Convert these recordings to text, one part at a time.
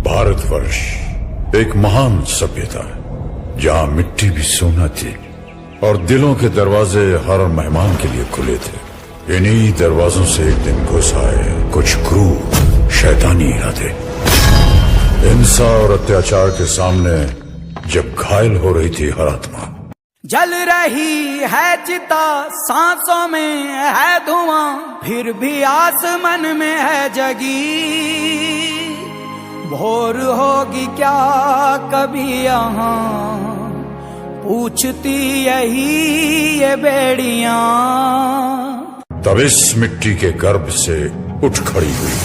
भारतवर्ष एक महान सभ्यता है जहां मिट्टी भी सोना थी और दिलों के दरवाजे हर मेहमान के लिए खुले थे। इन्हीं दरवाजों से एक दिन घुस आए कुछ क्रूर शैतानी इरादे। हिंसा और अत्याचार के सामने जब घायल हो रही थी हर आत्मा, जल रही है चिता, सांसों में है धुआं, फिर भी आसमान में है जगी। भोर होगी क्या कभी यहाँ, पूछती यही ये बेड़ियां। तब इस मिट्टी के गर्भ से उठ खड़ी हुई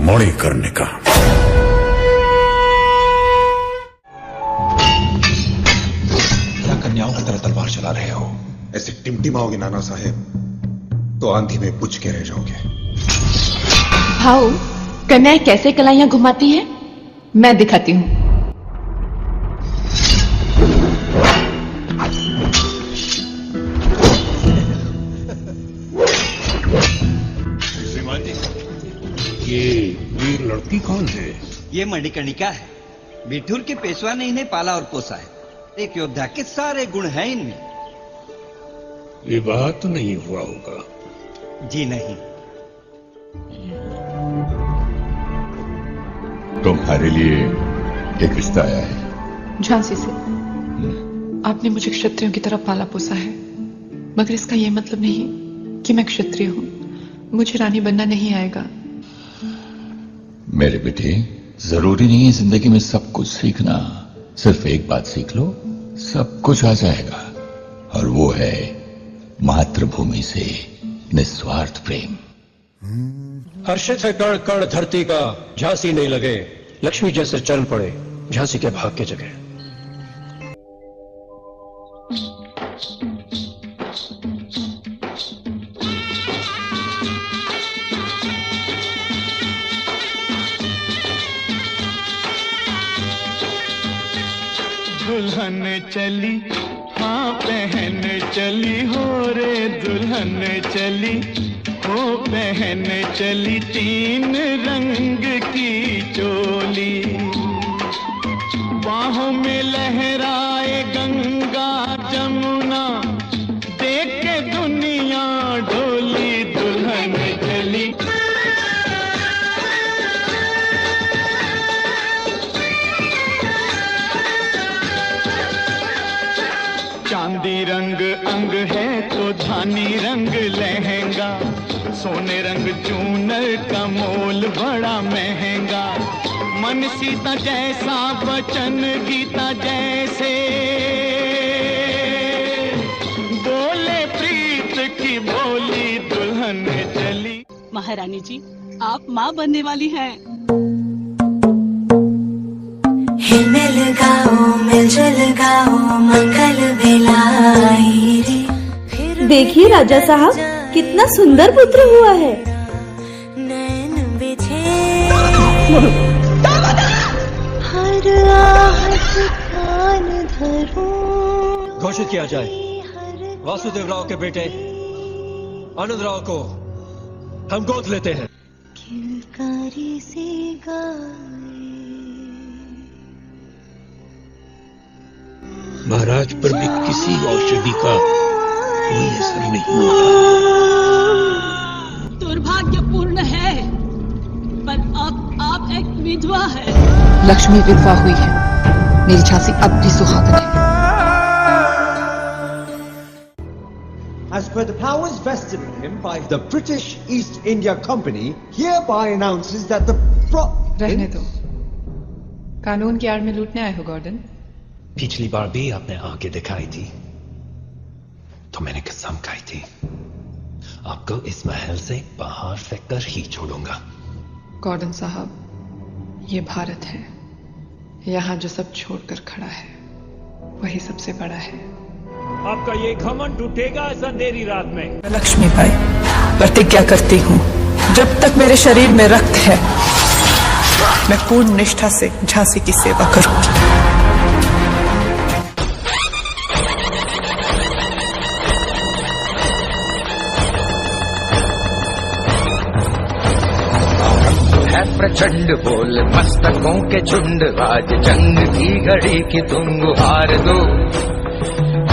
मणिकर्णिका। क्या कन्याओं की तरह तलवार चला रहे हो? ऐसे टिमटिमाओगे नाना साहेब तो आंधी में बुझ के रह जाओगे। भाऊ, कन्याएं कैसे कलाइयां घुमाती हैं? मैं दिखाती हूँ। श्रीमान जी, ये वीर लड़की कौन है? ये मणिकर्णिका है। बिठूर के पेशवा ने इन्हें पाला और पोसा है। एक योद्धा के सारे गुण हैं इनमें। विवाह तो नहीं हुआ होगा? जी नहीं। तुम्हारे लिए एक रिश्ता आया है। झांसी से। आपने मुझे क्षत्रियों की तरह पाला पोसा है, मगर इसका यह मतलब नहीं कि मैं क्षत्रिय हूं। मुझे रानी बनना नहीं आएगा। मेरे बेटे, जरूरी नहीं है जिंदगी में सब कुछ सीखना। सिर्फ एक बात सीख लो, सब कुछ आ जाएगा। और वो है मातृभूमि से निस्वार्थ प्रेम। हर्षित है कण कण धरती का, झांसी नहीं लगे। लक्ष्मी जैसे चल पड़े झांसी के भाग के जगह। दुल्हन चली, हाँ पहन चली हो रे दुल्हन चली, हो पहन चली तीन रंग की चोली। बाहों में लहराए गंगा जमुना, देख के दुनिया डोली। दुल्हन चली, चांदी रंग अंग है तो धानी रंग लहंगा, सोने रंग चूनर का मोल बड़ा महंगा। मन सीता जैसा वचन गीता जैसे, बोले प्रीत की बोली। दुल्हन चली। महारानी जी, आप माँ बनने वाली हैं। मिल गाओ मिलजुल गाओ मंगल बेलाई रे। देखिए राजा साहब, कितना सुंदर पुत्र हुआ है। नैन बिछे हर आहट कान धरूं। घोषित किया जाए, वासुदेव राव के बेटे आनंद राव को हम गोद लेते हैं। किलकारी सी गाए। महाराज पर भी किसी औषधि का कोई असर नहीं होगा। दुर्भाग्यपूर्ण है, पर अब आप एक विधवा है। लक्ष्मी विधवा हुई है, मेरी झांसी अब भी सुहागन है। As per the powers vested in him by the British East India Company, hereby announces that the रहने दो, कानून की आड़ में लूटने आए हो गॉर्डन। पिछली बार भी आपने आंखें दिखाई थी तो मैंने कसम खाई थी, आपको इस महल से बाहर फेंककर ही छोड़ूंगा। गॉर्डन साहब, ये भारत है। यहाँ जो सब छोड़कर खड़ा है वही सबसे बड़ा है। आपका ये घमंड टूटेगा इस अंधेरी रात में। लक्ष्मी बाई, प्रतिज्ञा करती हूँ, जब तक मेरे शरीर में रक्त है मैं पूर्ण निष्ठा से झांसी की सेवा करूंगी। प्रचंड बोल मस्तकों के झुंड, आज जंग की घड़ी की तुम गुहार दो।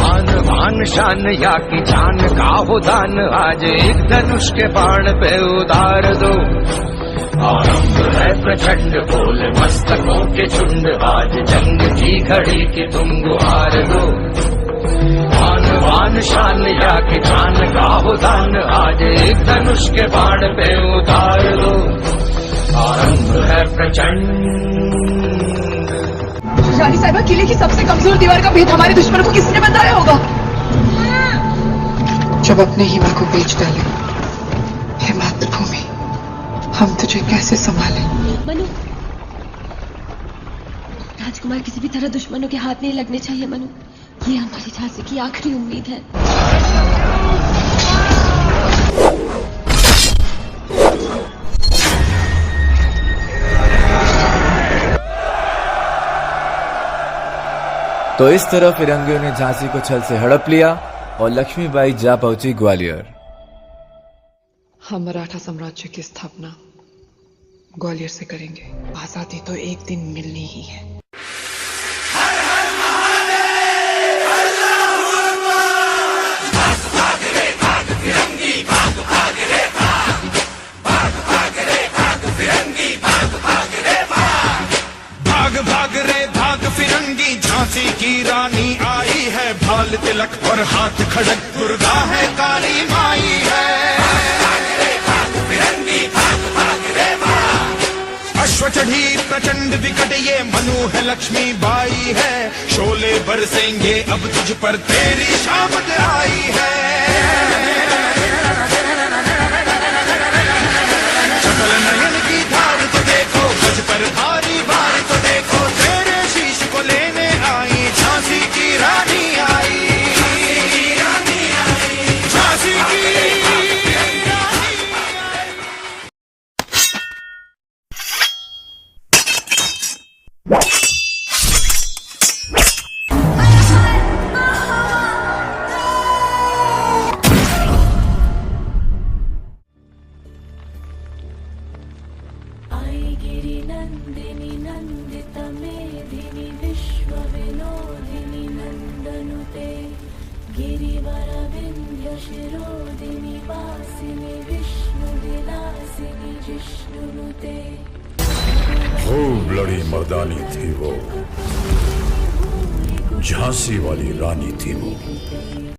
आन बान शान या की जान का हो दान, आज एक धनुष के बाण पे उतार दो। आरंभ है प्रचंड बोल मस्तकों के झुंड, आज जंग की घड़ी की तुम गुहार दो। आन बान शान या की जान का हो दान, आज एक धनुष के बाण पे उतार दो। आरंभ है प्रचंड। रानी साहिबा, किले की सबसे कमजोर दीवार का भेद हमारे दुश्मनों को किसने बताया होगा? जब अपने ही मां को बेच डाले, हे मातृभूमि, हम तुझे कैसे संभालें? मनु, राजकुमार किसी भी तरह दुश्मनों के हाथ नहीं लगने चाहिए मनु। ये हमारी झांसी की आखिरी उम्मीद है। तो इस तरह फिरंगियों ने झांसी को छल से हड़प लिया और लक्ष्मीबाई जा पहुंची ग्वालियर। हम मराठा साम्राज्य की स्थापना ग्वालियर से करेंगे। आजादी तो एक दिन मिलनी ही है। झांसी की रानी आई है, भाल तिलक और हाथ खड़क, दुर्गा है काली माई है। अश्व चढ़ी प्रचंड विकट, ये मनु है लक्ष्मी बाई है। शोले बरसेंगे अब तुझ पर, तेरी शामत आई है। सकल नयन की धार तो देखो, गज पर भारी बार तो देखो, तेरे शीश को लेने आई झांसी की रानी आई। झांसी की नंदिनी नंदित मेदिनी विश्व विनोदिनी नंदनुते, गिरिवर विंध्य शिरोदिनी वासिनी विष्णु विलासिनी जिष्णुनुते। खूब लड़ी मर्दानी थी वो, झांसी वाली रानी थी वो।